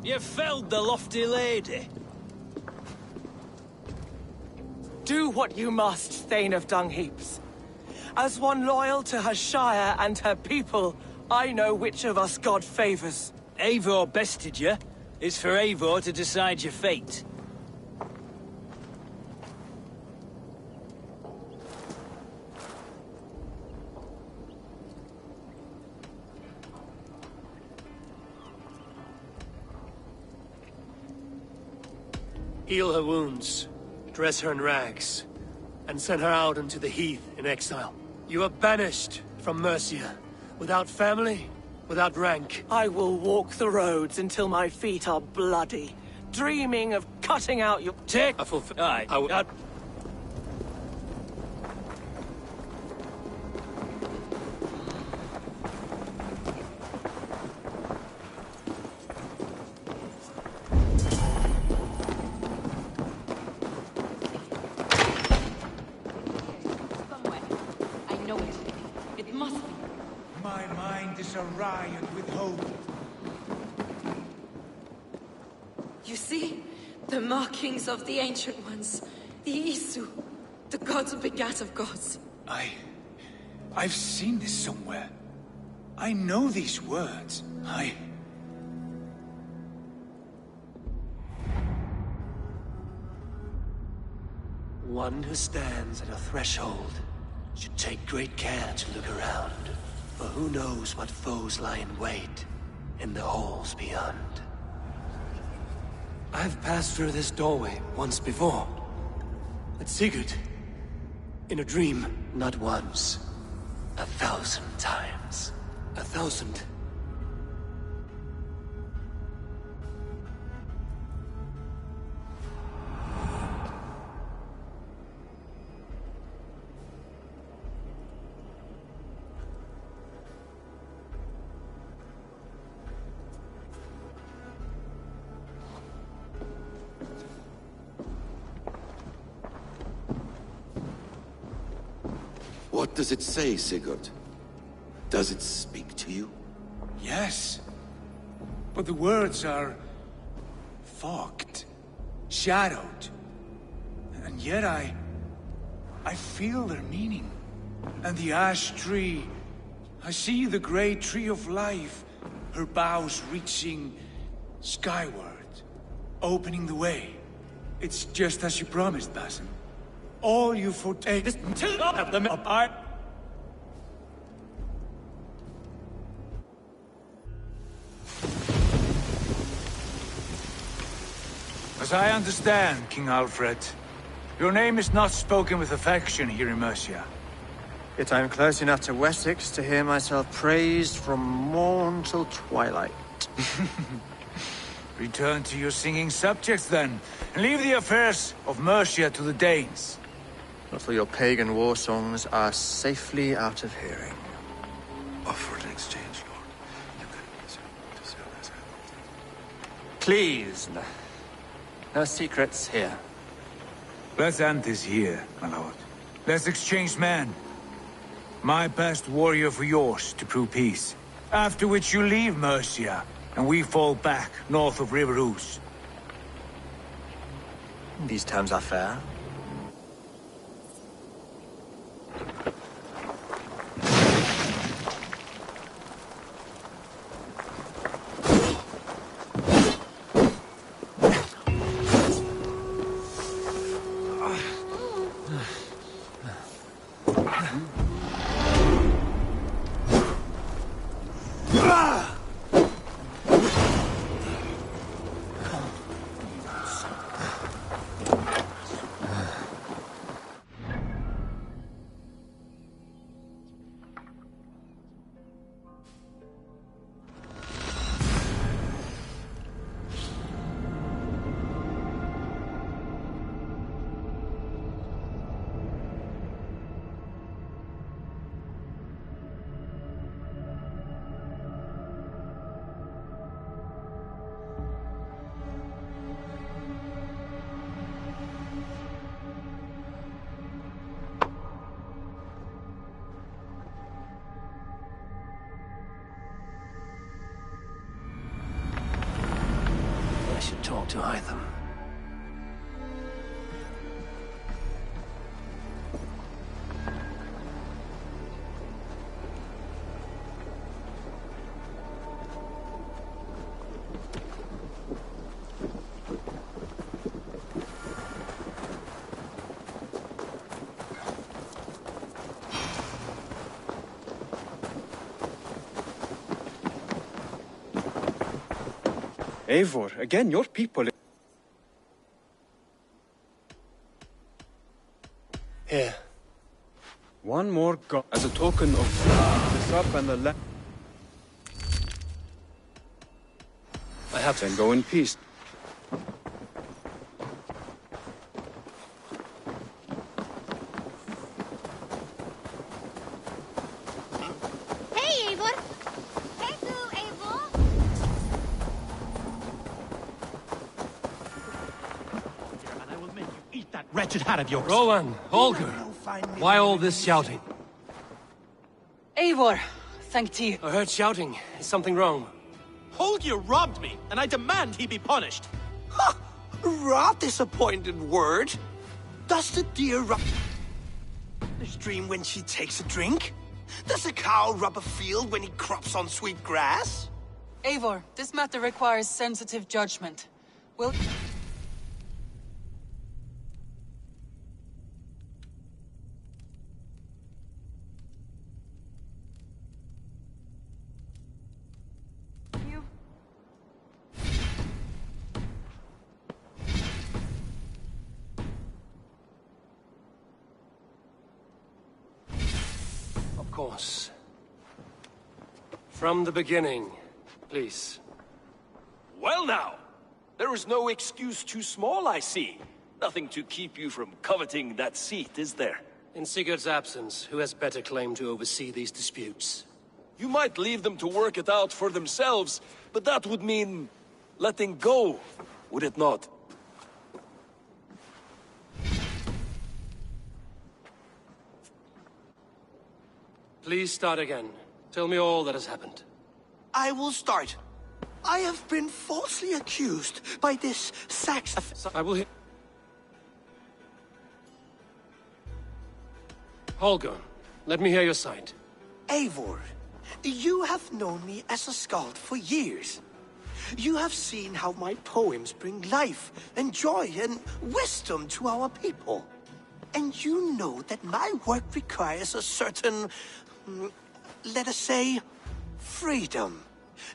You felled the lofty lady. Do what you must, Thane of Dungheaps. As one loyal to her shire and her people, I know which of us God favors. Eivor bested you. It's for Eivor to decide your fate. Heal her wounds, dress her in rags, and send her out into the heath in exile. You are banished from Mercia, without family, without rank. I will walk the roads until my feet are bloody, dreaming of cutting out your... Take... Aye. A riot with hope. You see? The markings of the Ancient Ones. The Isu. The gods who begat of gods. I've seen this somewhere. I know these words. One who stands at a threshold should take great care to look around. For who knows what foes lie in wait in the halls beyond. I've passed through this doorway once before. At Sigurd. In a dream. Not once. 1,000 times. 1,000. What does it say, Sigurd? Does it speak to you? Yes. But the words are... fogged. Shadowed. And yet I feel their meaning. And the ash tree... I see the great tree of life. Her boughs reaching... skyward. Opening the way. It's just as you promised, Basim. All you foretake is until of them apart. As I understand, King Alfred, your name is not spoken with affection here in Mercia. Yet I am close enough to Wessex to hear myself praised from morn till twilight. Return to your singing subjects, then, and leave the affairs of Mercia to the Danes. Not till your pagan war songs are safely out of hearing. Offer an exchange, Lord. You can... Please, no secrets here. Let's end this here, my lord. Let's exchange men. My best warrior for yours to prove peace. After which you leave Mercia, and we fall back north of River Ouse. These terms are fair. talk to Hytham. Eivor, again, your people... Here. One more god as a token of this up and the left. I have to Then go in peace. Hey, Eivor! Hey, du, Eivor! And I will make you eat that wretched hat of yours. Rowan, Holger, why all this shouting? Eivor, thank you. I heard shouting. Is something wrong? Holger robbed me, and I demand he be punished. Ha! Raw disappointed word. Does the deer rub the stream when she takes a drink? Does a cow rub a field when he crops on sweet grass? Eivor, this matter requires sensitive judgment. Will... Of course. From the beginning, please. Well now, there is no excuse too small, I see. Nothing to keep you from coveting that seat, is there? In Sigurd's absence, who has better claim to oversee these disputes? You might leave them to work it out for themselves, but that would mean letting go, would it not? Please start again. Tell me all that has happened. I will start. I have been falsely accused by this Sax... I will hear... Holger, let me hear your side. Eivor, you have known me as a skald for years. You have seen how my poems bring life and joy and wisdom to our people. And you know that my work requires a certain, let us say, freedom.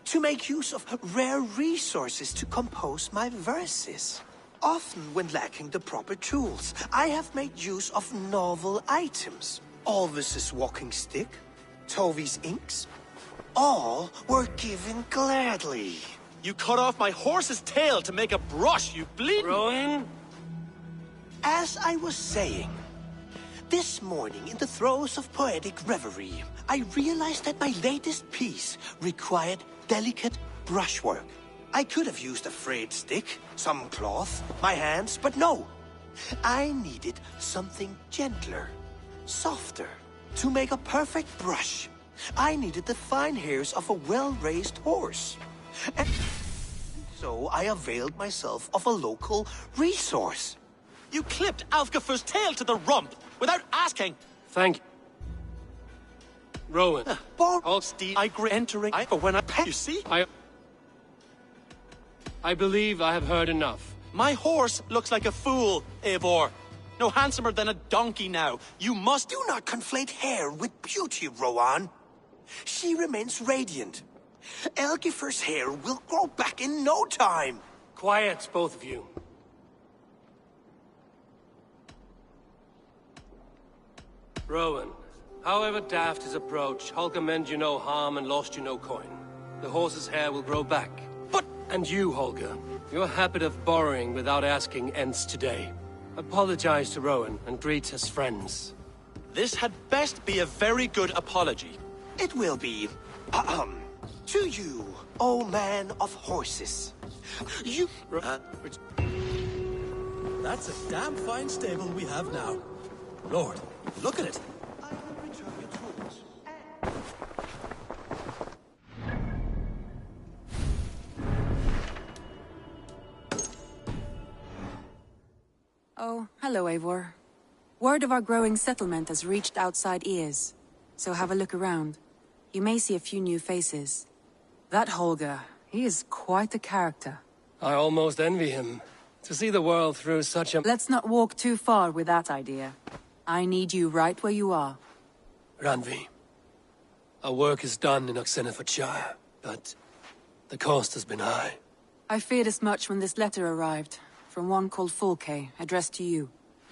To make use of rare resources to compose my verses. Often when lacking the proper tools, I have made use of novel items. Alvis's walking stick, Tovi's inks, all were given gladly. You cut off my horse's tail to make a brush, you bleeding... Rowan? As I was saying, this morning in the throes of poetic reverie, I realized that my latest piece required delicate brushwork. I could have used a frayed stick, some cloth, my hands, but no. I needed something gentler, softer. To make a perfect brush, I needed the fine hairs of a well-raised horse. And so I availed myself of a local resource. You clipped Alfgafur's tail to the rump without asking. Thank you. Rowan. All Steve, entering. For when I you see? I believe I have heard enough. My horse looks like a fool, Eivor. No handsomer than a donkey now. You must... Do not conflate hair with beauty, Rowan. She remains radiant. Elgifur's hair will grow back in no time. Quiet, both of you. Rowan, however daft his approach, Holger meant you no harm and lost you no coin. The horse's hair will grow back. But... And you, Holger, your habit of borrowing without asking ends today. Apologize to Rowan and greet as friends. This had best be a very good apology. It will be, to you, O man of horses. You... That's a damn fine stable we have now. Lord, look at it. I will return your tools. Oh, hello, Eivor. Word of our growing settlement has reached outside ears, so have a look around. You may see a few new faces. That Holger, he is quite a character. I almost envy him. To see the world through such a... Let's not walk too far with that idea. I need you right where you are. Randvi, our work is done in Oxenfordshire, but the cost has been high. I feared as much when this letter arrived, from one called Fulke, addressed to you.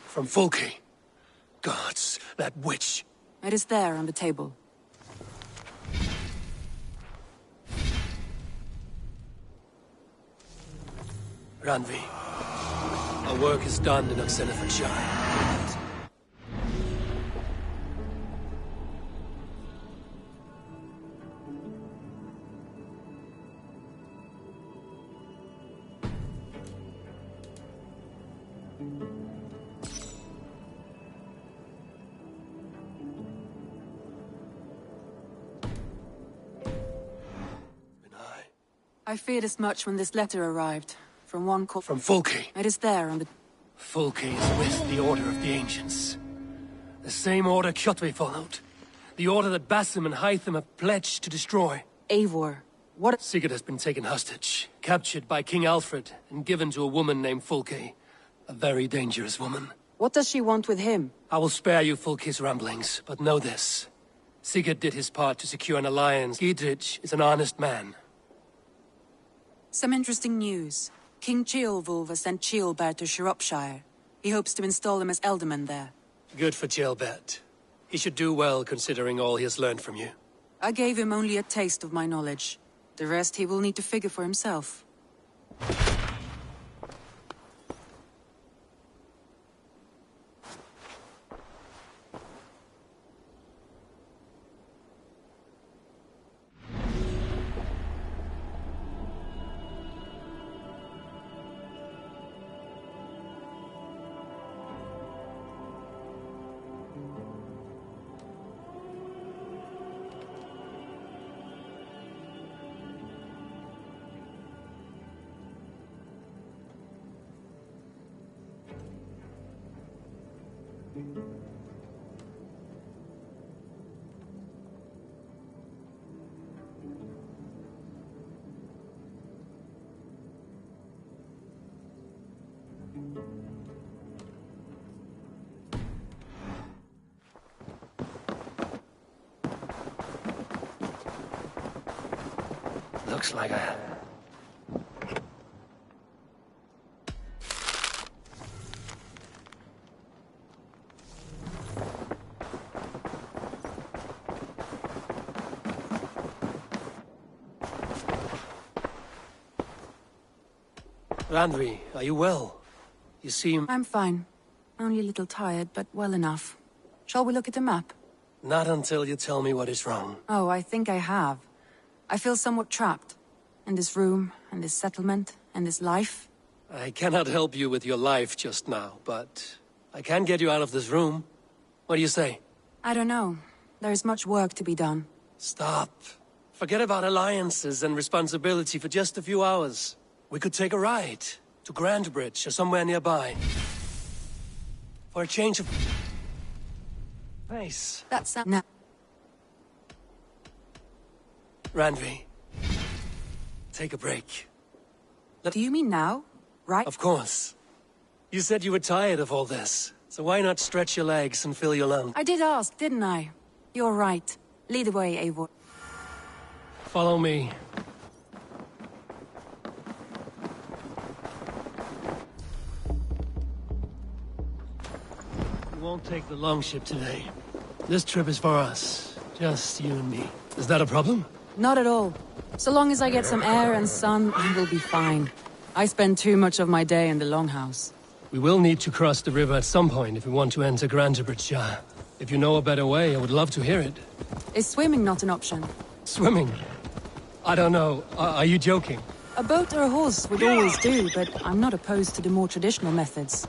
From Fulke? Gods, that witch! It is there on the table. Randvi, our work is done in Oxenfordshire. I feared as much when this letter arrived, from one called... From Fulke? It is there on the... Fulke is with the Order of the Ancients. The same order Kjotve followed. The order that Basim and Hytham have pledged to destroy. Eivor, what... Sigurd has been taken hostage, captured by King Alfred, and given to a woman named Fulke. A very dangerous woman. What does she want with him? I will spare you Fulke's ramblings, but know this. Sigurd did his part to secure an alliance. Gidrich is an honest man. Some interesting news. King Ceolwulf has sent Ceolbert to Shropshire. He hopes to install him as Elderman there. Good for Ceolbert. He should do well considering all he has learned from you. I gave him only a taste of my knowledge. The rest he will need to figure for himself. Looks like a... Randvi, are you well? You seem... I'm fine. Only a little tired, but well enough. Shall we look at the map? Not until you tell me what is wrong. Oh, I think I have. I feel somewhat trapped. In this room, and this settlement, and this life. I cannot help you with your life just now, but I can get you out of this room. What do you say? I don't know. There is much work to be done. Stop. Forget about alliances and responsibility for just a few hours. We could take a ride to Grandbridge or somewhere nearby. For a change of pace. That's no. Randvi, take a break. Do you mean now? Right? Of course. You said you were tired of all this, so why not stretch your legs and fill your lungs? I did ask, didn't I? You're right. Lead the way, Eivor. Follow me. We won't take the longship today. This trip is for us. Just you and me. Is that a problem? Not at all. So long as I get some air and sun, I will be fine. I spend too much of my day in the longhouse. We will need to cross the river at some point if we want to enter Grandbridge. If you know a better way, I would love to hear it. Is swimming not an option? Swimming? I don't know. Are you joking? A boat or a horse would always do, but I'm not opposed to the more traditional methods.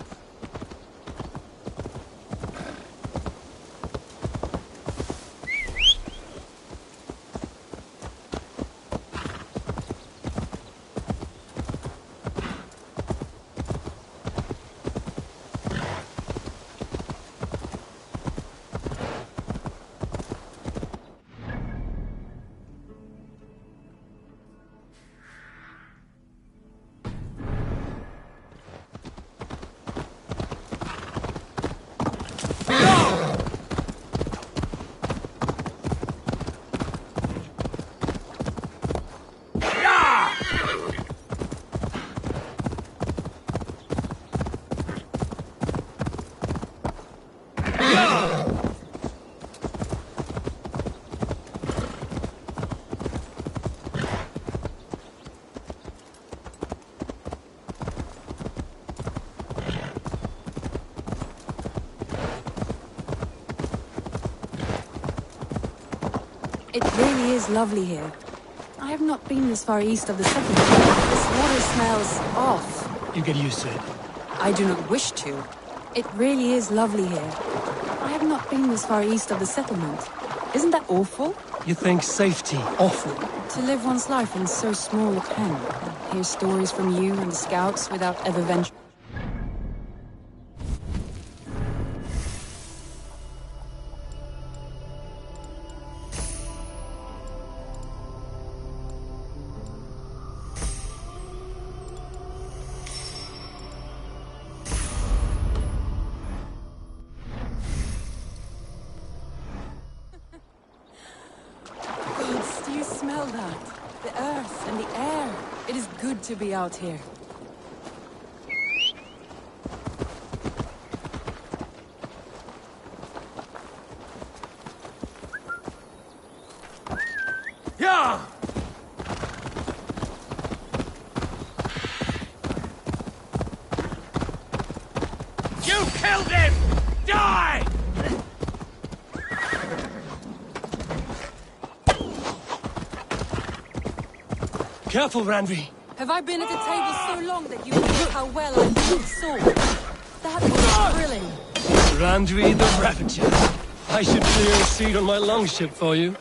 It really is lovely here. I have not been this far east of the settlement. This water smells off. You get used to it. I do not wish to. It really is lovely here. I have not been this far east of the settlement. Isn't that awful? You think safety awful? To live one's life in so small a pen, and hear stories from you and the scouts without ever venturing. Smell that. The earth and the air. It is good to be out here. Yeah! You killed him! Die! Careful, Randvi. Have I been at the table so long that you forget how well I wield sword? That was thrilling. Randvi the Ravager. I should clear a seat on my longship for you.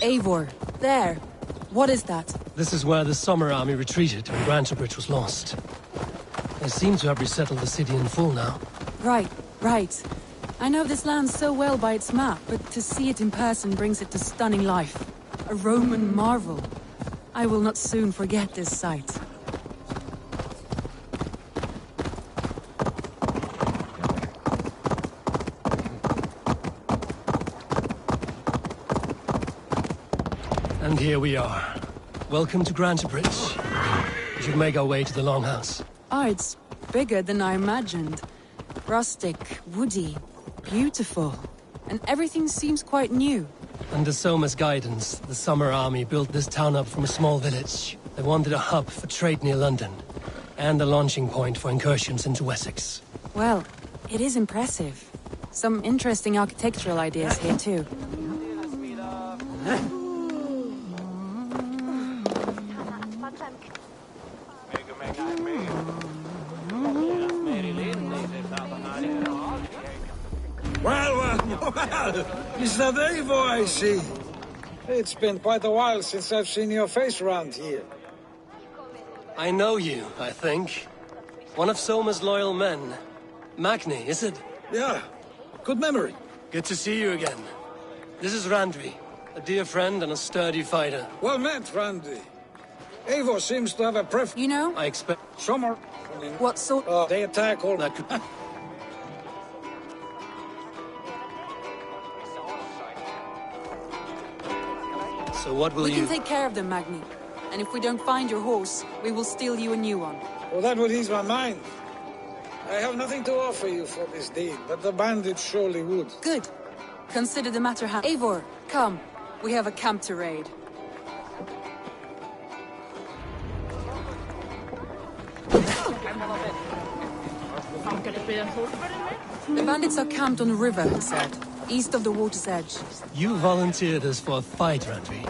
Eivor, there. What is that? This is where the Summer Army retreated when Grantebridge was lost. They seem to have resettled the city in full now. Right, right. I know this land so well by its map, but to see it in person brings it to stunning life. A Roman marvel. I will not soon forget this sight. And here we are. Welcome to Grantebridge. We should make our way to the Longhouse. Ah, it's bigger than I imagined. Rustic, woody, beautiful. And everything seems quite new. Under Soma's guidance, the Summer Army built this town up from a small village. They wanted a hub for trade near London, and a launching point for incursions into Wessex. Well, it is impressive. Some interesting architectural ideas here, too. Well, is that Eivor I see? It's been quite a while since I've seen your face around here. I know you, I think. One of Soma's loyal men. Magni, is it? Yeah, good memory. Good to see you again. This is Randvi, a dear friend and a sturdy fighter. Well met, Randvi. Eivor seems to have a preference. You know? I expect... Summer... What sort... they attack all... That could... So what will we you... can take care of them, Magni. And if we don't find your horse, we will steal you a new one. Well, that would ease my mind. I have nothing to offer you for this deed, but the bandits surely would. Good. Consider the matter handled. Eivor, come. We have a camp to raid. The bandits are camped on the river, he said. East of the water's edge. You volunteered us for a fight, Randvi.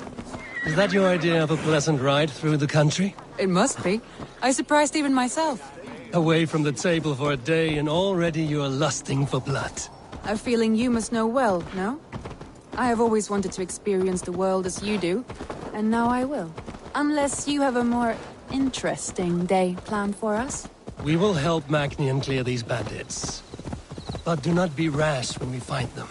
Is that your idea of a pleasant ride through the country? It must be. I surprised even myself. Away from the table for a day and already you are lusting for blood. A feeling you must know well, no? I have always wanted to experience the world as you do, and now I will. Unless you have a more interesting day planned for us? We will help Magnian clear these bandits. But do not be rash when we fight them.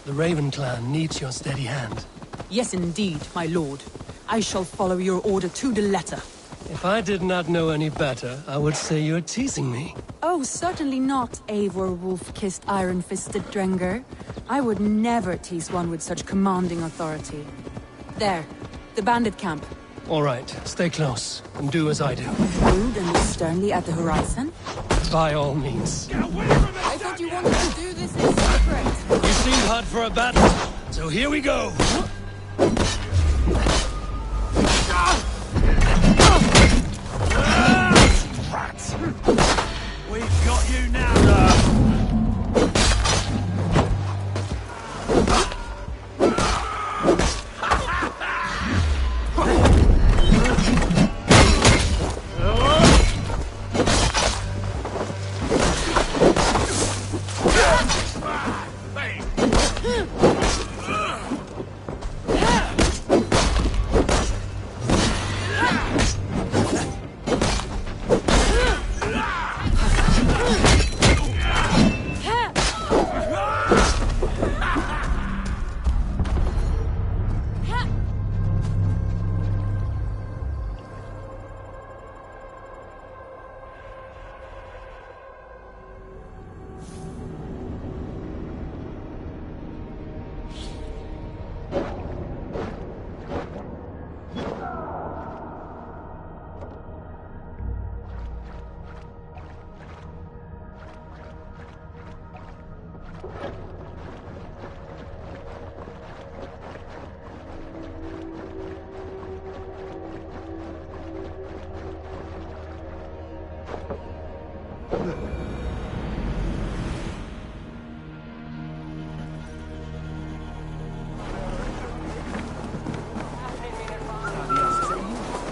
The Raven clan needs your steady hand. Yes, indeed, my lord. I shall follow your order to the letter. If I did not know any better, I would say you're teasing me. Oh, certainly not, Eivor wolf-kissed iron-fisted Drenger. I would never tease one with such commanding authority. There, the bandit camp. All right, stay close, and do as I do. Rude and look sternly at the horizon? By all means. I thought you wanted to do this in secret. You seemed hot for a battle, so here we go. We've got you now.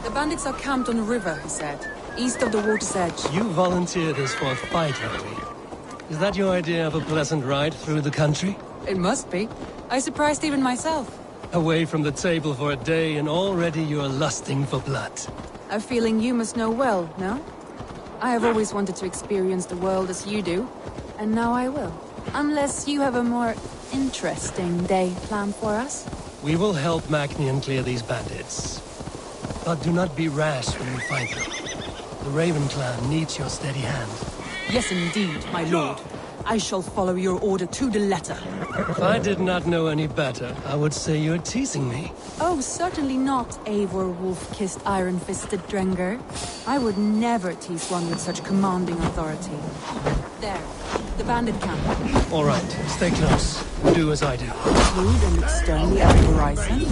The bandits are camped on a river, he said, east of the water's edge. You volunteered us for a fight, Henry. Is that your idea of a pleasant ride through the country? It must be. I surprised even myself. Away from the table for a day and already you're lusting for blood. A feeling you must know well, no? I have always wanted to experience the world as you do, and now I will. Unless you have a more interesting day planned for us? We will help Magnian clear these bandits. But do not be rash when you find them. The Raven clan needs your steady hand. Yes, indeed, my lord. I shall follow your order to the letter. If I did not know any better, I would say you're teasing me. Oh, certainly not, Eivor wolf-kissed iron-fisted Drenger. I would never tease one with such commanding authority. There, the bandit camp. All right, stay close. Do as I do. Rude and look sternly at the horizon?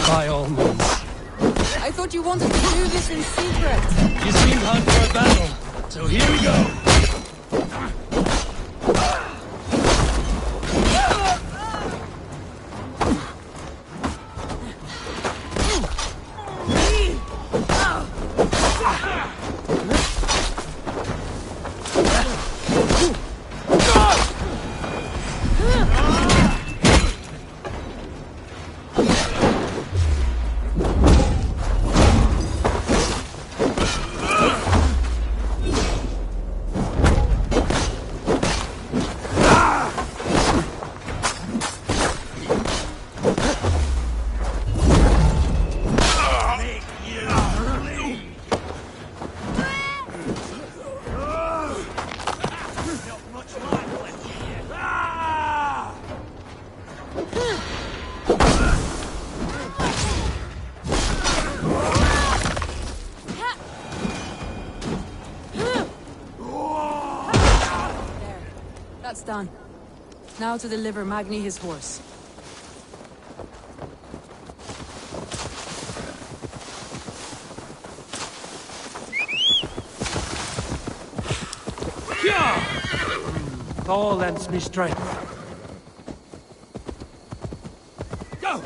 By all means. I thought you wanted to do this in secret. You seemed hot for a battle, so here we go. That's done. Now to deliver Magni his horse. Thor lends me strength. Go!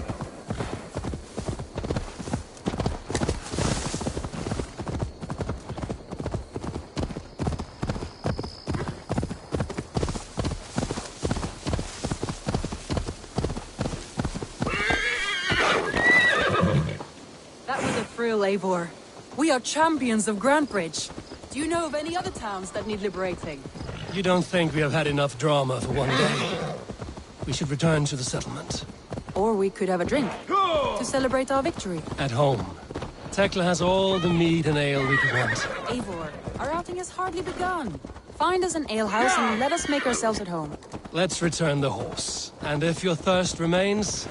That was a thrill, Eivor. We are champions of Grantbridge. Do you know of any other towns that need liberating? You don't think we have had enough drama for one day? We should return to the settlement. Or we could have a drink to celebrate our victory. At home. Tekla has all the mead and ale we could want. Eivor, our outing has hardly begun. Find us an alehouse and let us make ourselves at home. Let's return the horse. And if your thirst remains,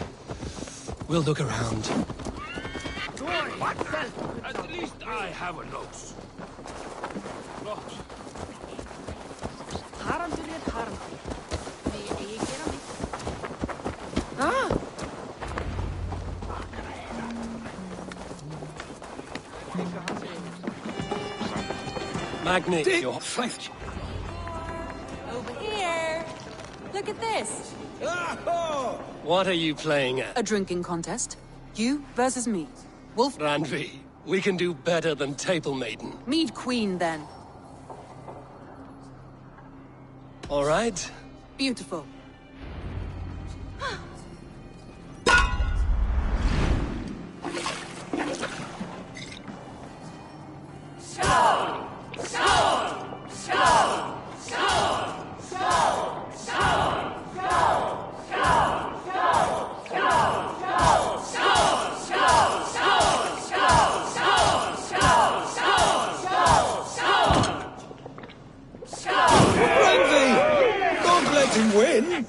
we'll look around. What? At least I have a nose. Ah! Magni, your... Over here! Look at this! What are you playing at? A drinking contest. You versus me. Wolf... Randvi, we can do better than Table Maiden. Mead Queen, then. All right. Beautiful. Win?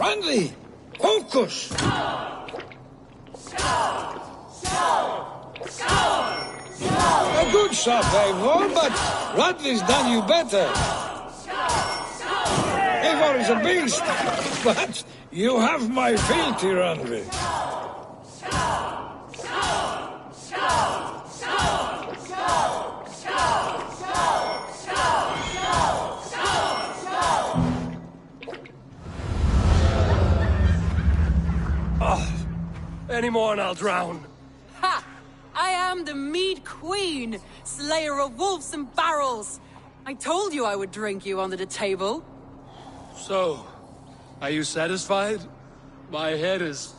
Randy, focus! A good shot, Eivor, but Radley's done you better. Eivor is a beast, but you have my fealty, Randy. Any more and I'll drown. Ha! I am the Mead Queen, slayer of wolves and barrels. I told you I would drink you under the table. So, are you satisfied? My head is...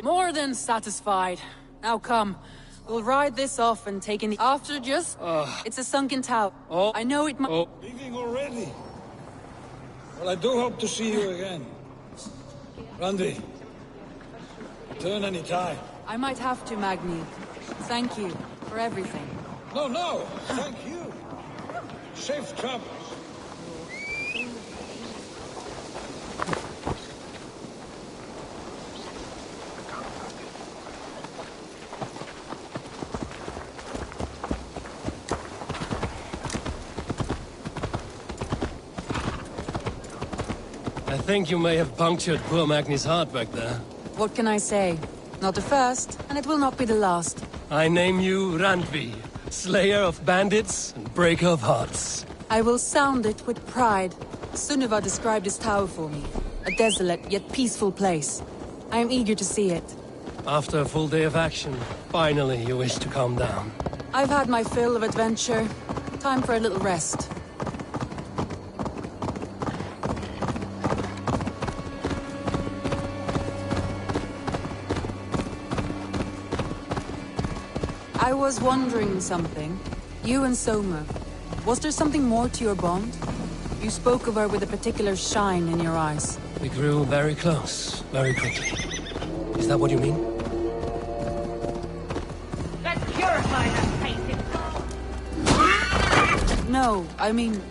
More than satisfied. Now come, we'll ride this off and take in the... After just... It's a sunken tower. Oh. I know it might... Leaving already? Well, I do hope to see you again. Randy, return any time. I might have to, Magni. Thank you for everything. No, thank you. Safe travels. I think you may have punctured poor Magni's heart back there. What can I say? Not the first, and it will not be the last. I name you Randvi, slayer of bandits and breaker of hearts. I will sound it with pride. Sunniva described this tower for me. A desolate yet peaceful place. I am eager to see it. After a full day of action, finally you wish to calm down. I've had my fill of adventure. Time for a little rest. I was wondering something. You and Soma. Was there something more to your bond? You spoke of her with a particular shine in your eyes. We grew very close, very quickly. Is that what you mean? Let's purify that painting. No, I mean...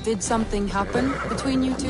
Did something happen between you two?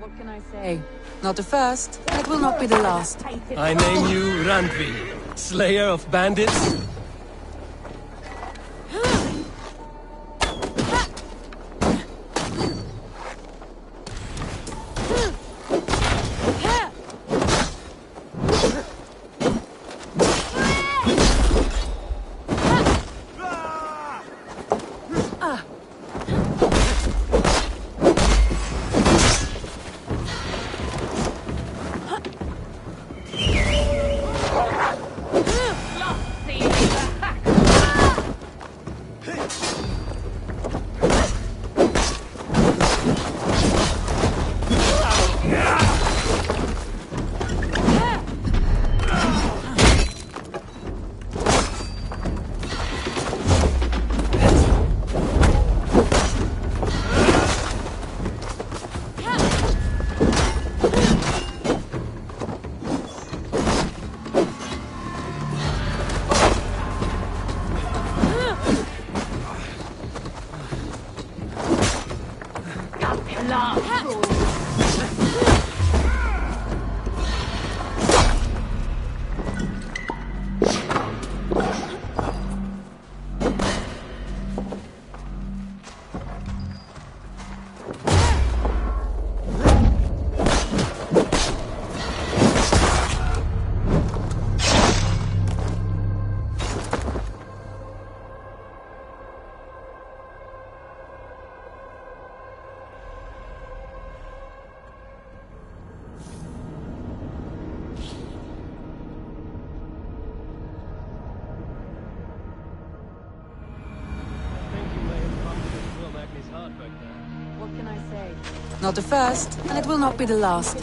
What can I say? Not the first, and it will not be the last. I name you Randvi, slayer of bandits. What can I say? Not the first, and it will not be the last.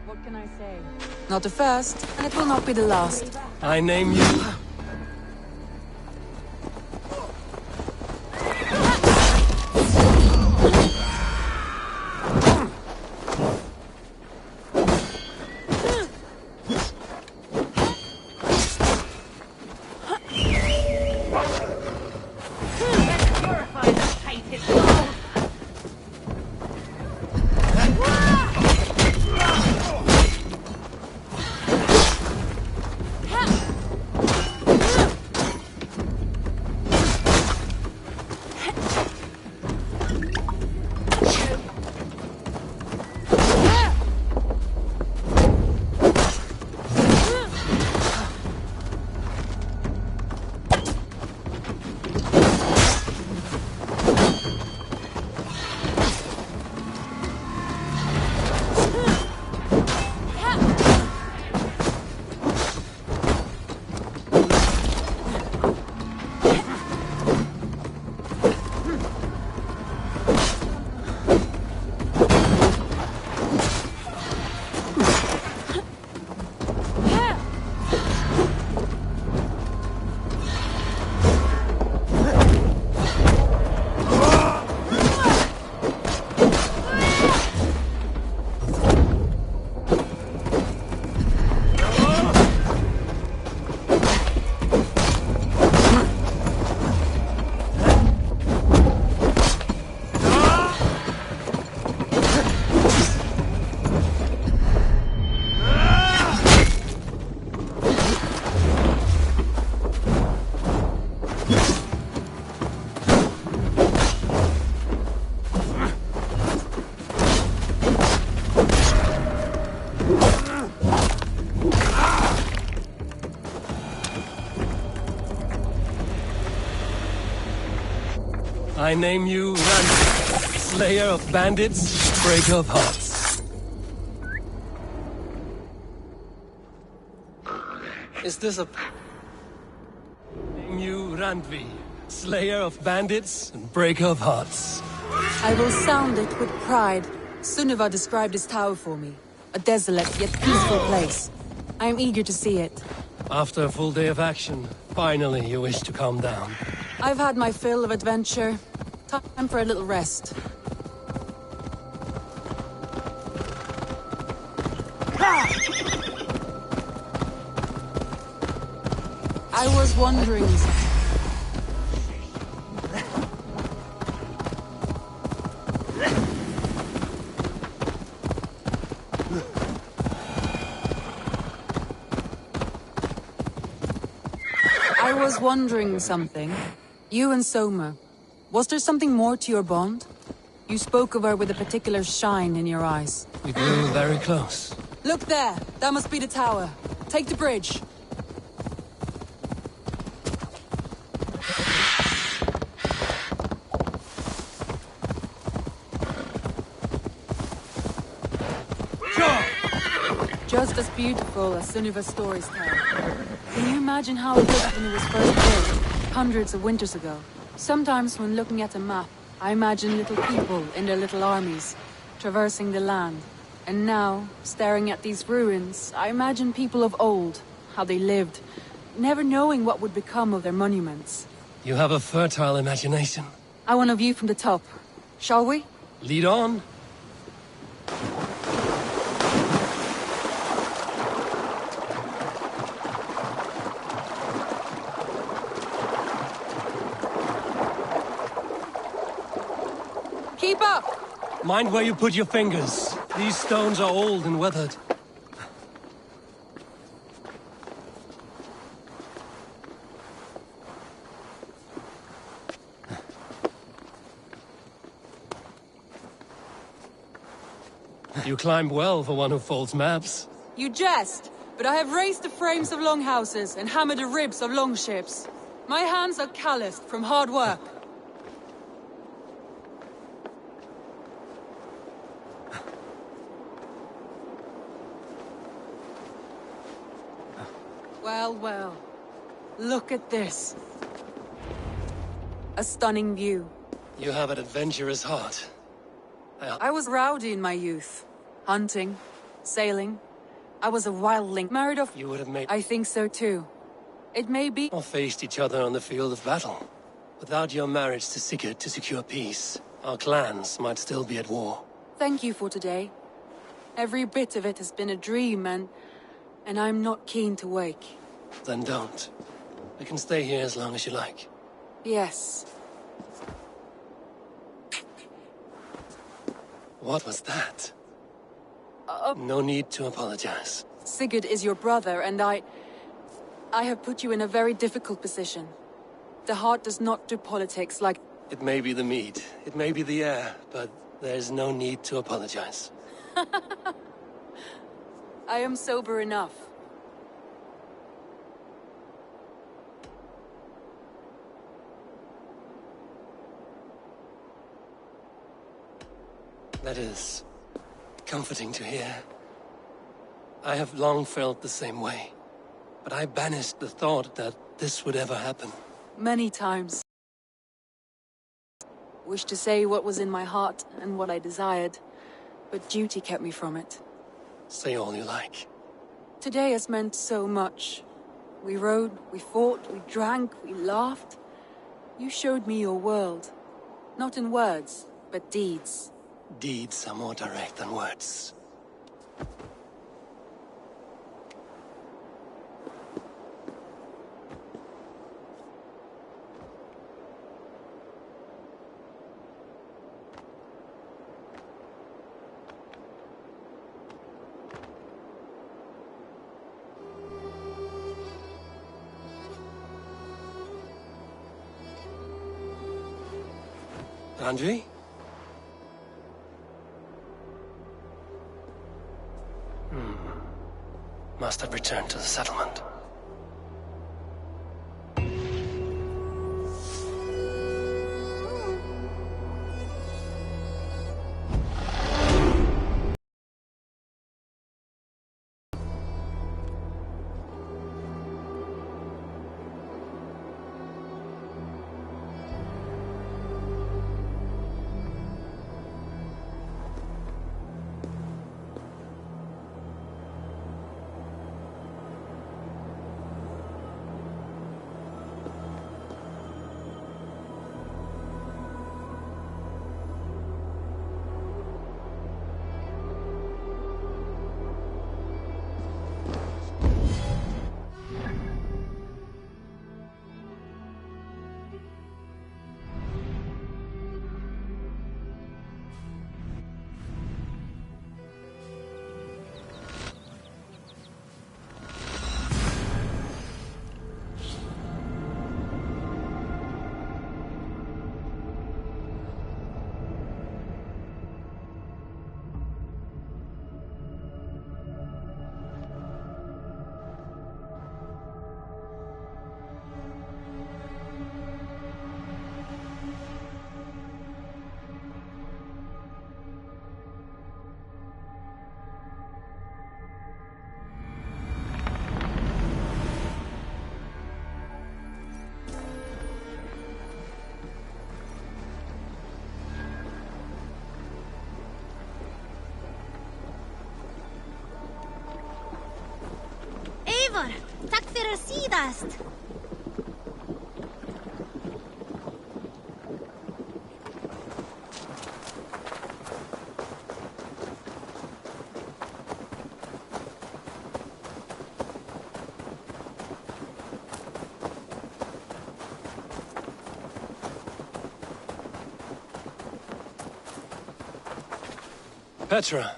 What can I say? Not the first, and it will not be the last. I name you... I name you Randy, slayer of bandits, breaker of hearts. Is this a... Name you Randvi, slayer of bandits and breaker of hearts. I will sound it with pride. Sunniva described his tower for me. A desolate yet peaceful place. I am eager to see it. After a full day of action, finally you wish to calm down. I've had my fill of adventure. Time for a little rest. I was wondering... I was wondering something. You and Soma. Was there something more to your bond? You spoke of her with a particular shine in your eyes. We grew very close. Look there! That must be the tower. Take the bridge. Just as beautiful as Sunniva's stories tell. Can you imagine how it looked when it was first built, hundreds of winters ago? Sometimes when looking at a map, I imagine little people in their little armies, traversing the land. And now, staring at these ruins, I imagine people of old, how they lived, never knowing what would become of their monuments. You have a fertile imagination. I want a view from the top. Shall we? Lead on. Keep up! Mind where you put your fingers. These stones are old and weathered. You climbed well for one who folds maps. You jest, but I have raised the frames of longhouses and hammered the ribs of longships. My hands are calloused from hard work. Well, well. Look at this. A stunning view. You have an adventurous heart. I was rowdy in my youth. Hunting, sailing. I was a wildling. Married off... You would have made... I think so too. It may be... Or faced each other on the field of battle. Without your marriage to Sigurd to secure peace, our clans might still be at war. Thank you for today. Every bit of it has been a dream and I'm not keen to wake. Then don't. We can stay here as long as you like. Yes. What was that? No need to apologize. Sigurd is your brother, and I have put you in a very difficult position. The heart does not do politics like... It may be the meat, it may be the air, but there's no need to apologize. I am sober enough. That is comforting to hear. I have long felt the same way, but I banished the thought that this would ever happen. Many times. Wished to say what was in my heart and what I desired, but duty kept me from it. Say all you like. Today has meant so much. We rode, we fought, we drank, we laughed. You showed me your world. Not in words, but deeds. Deeds are more direct than words. Andre? Must have returned to the settlement. Eivor, tack för sidast. Petra,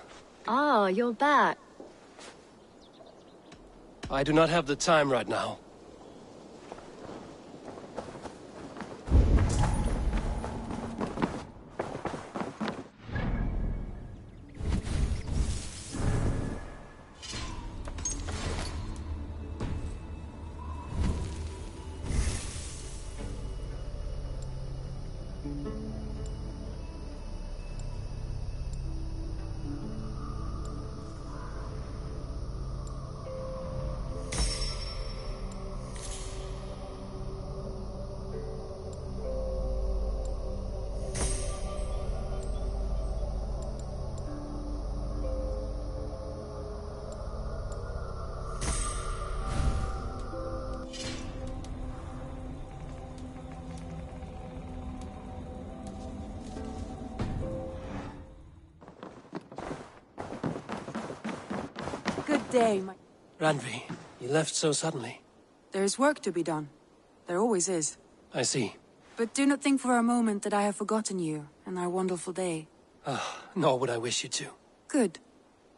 Ah, you're back. I do not have the time right now. Good day, my... Randvi, you left so suddenly. There is work to be done. There always is. I see. But do not think for a moment that I have forgotten you and our wonderful day. Nor would I wish you to. Good.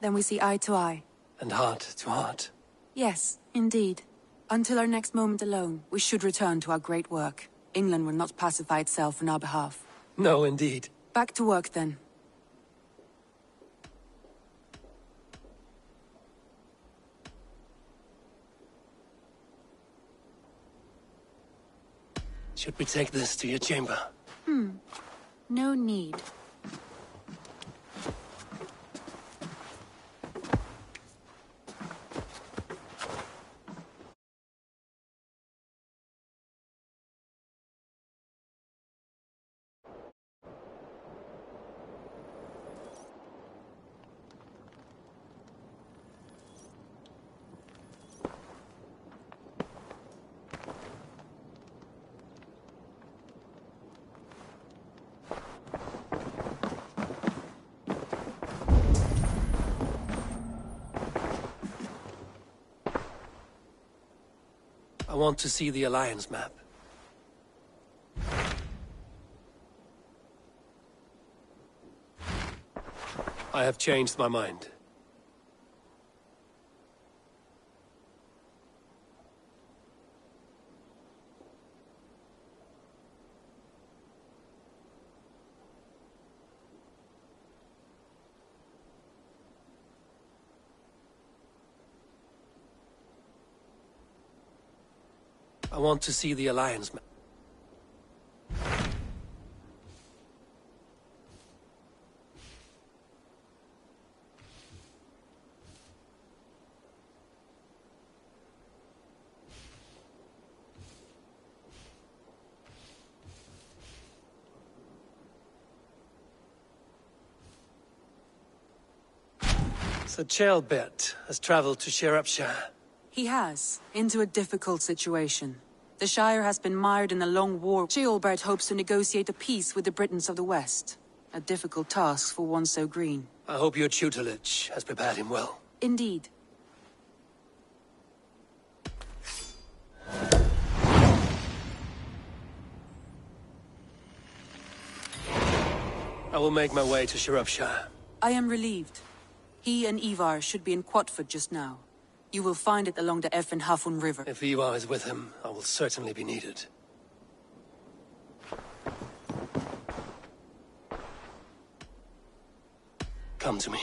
Then we see eye to eye. And heart to heart. Yes, indeed. Until our next moment alone, we should return to our great work. England will not pacify itself on our behalf. No, indeed. Back to work, then. Should we take this to your chamber? No need. I want to see the Alliance map. I have changed my mind. I want to see the Alliance map. So Chelbet has traveled to Shropshire. He has, into a difficult situation. The Shire has been mired in a long war. Ceolbert hopes to negotiate a peace with the Britons of the West. A difficult task for one so green. I hope your tutelage has prepared him well. Indeed. I will make my way to Shropshire. I am relieved. He and Ivar should be in Quatford just now. You will find it along the Effen Hafun River. If Ivar is with him, I will certainly be needed. Come to me.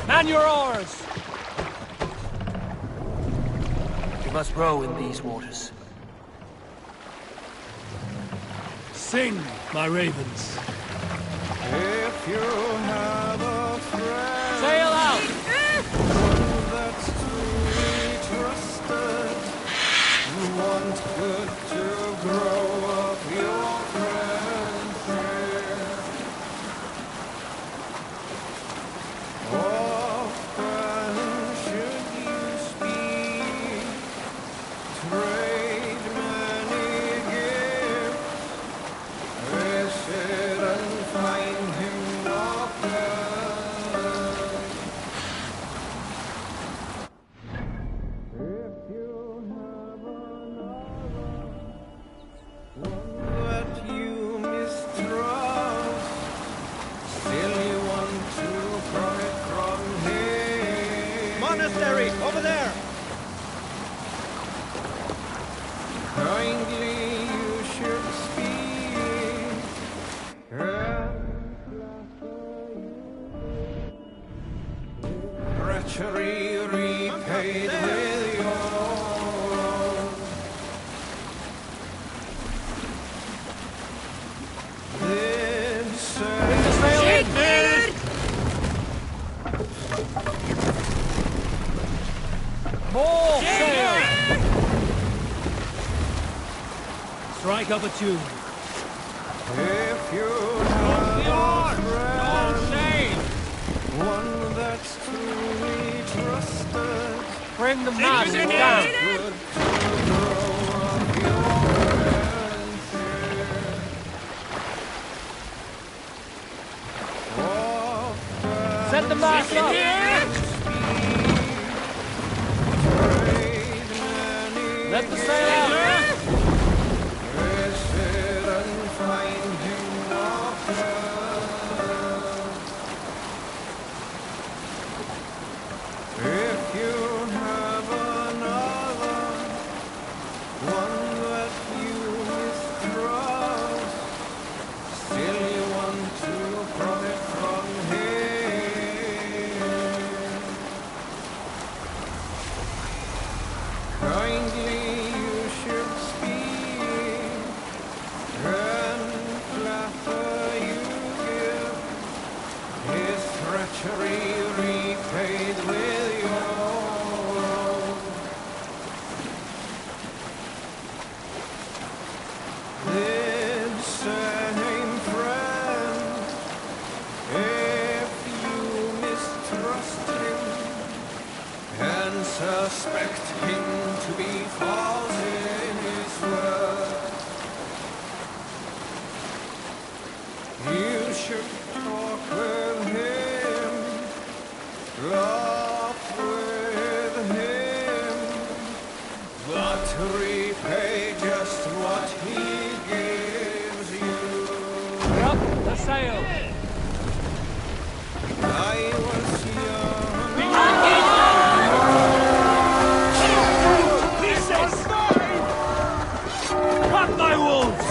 Man your oars! We must row in these waters. Sing, my ravens. If you have a friend, Sail out! that's to be trusted, want good to grow up your friendship. Often should you speak, trade many gifts, visit and find him not there. paid with your own. This More sail! Strike up a tune. if you have a friend, one that's truly trusted, Bring the mast down. good to grow up your friendship. Set the mast up. Let the sail out. Visit and find him often. If you have another, one that you mistrust, still you want to profit from him. Kindly you should speak, and flatter you give, his treachery repaid with your own. This same friend, if you mistrust him, and suspect him to be false in his word, you should talk with him, laugh with him, but repay just what he gives you. Up the sail. I was young. Cut my wolves!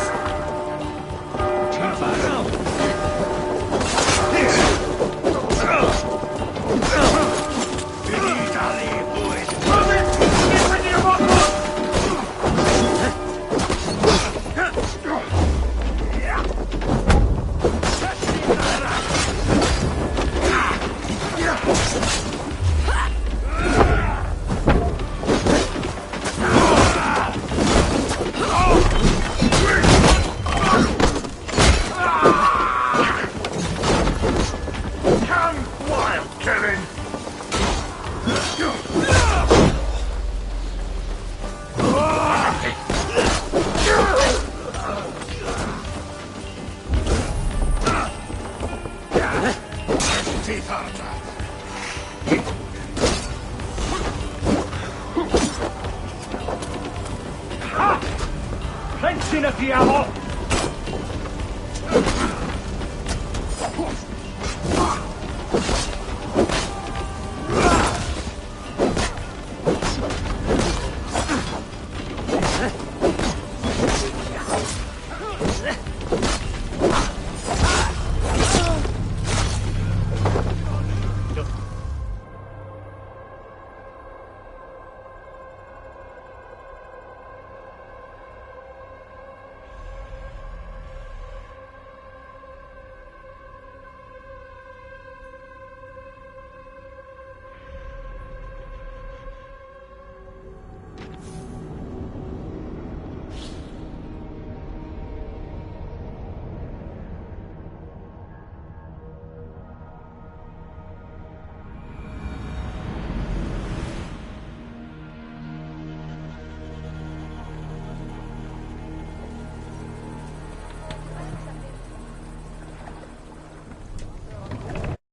Pensione, Piamo!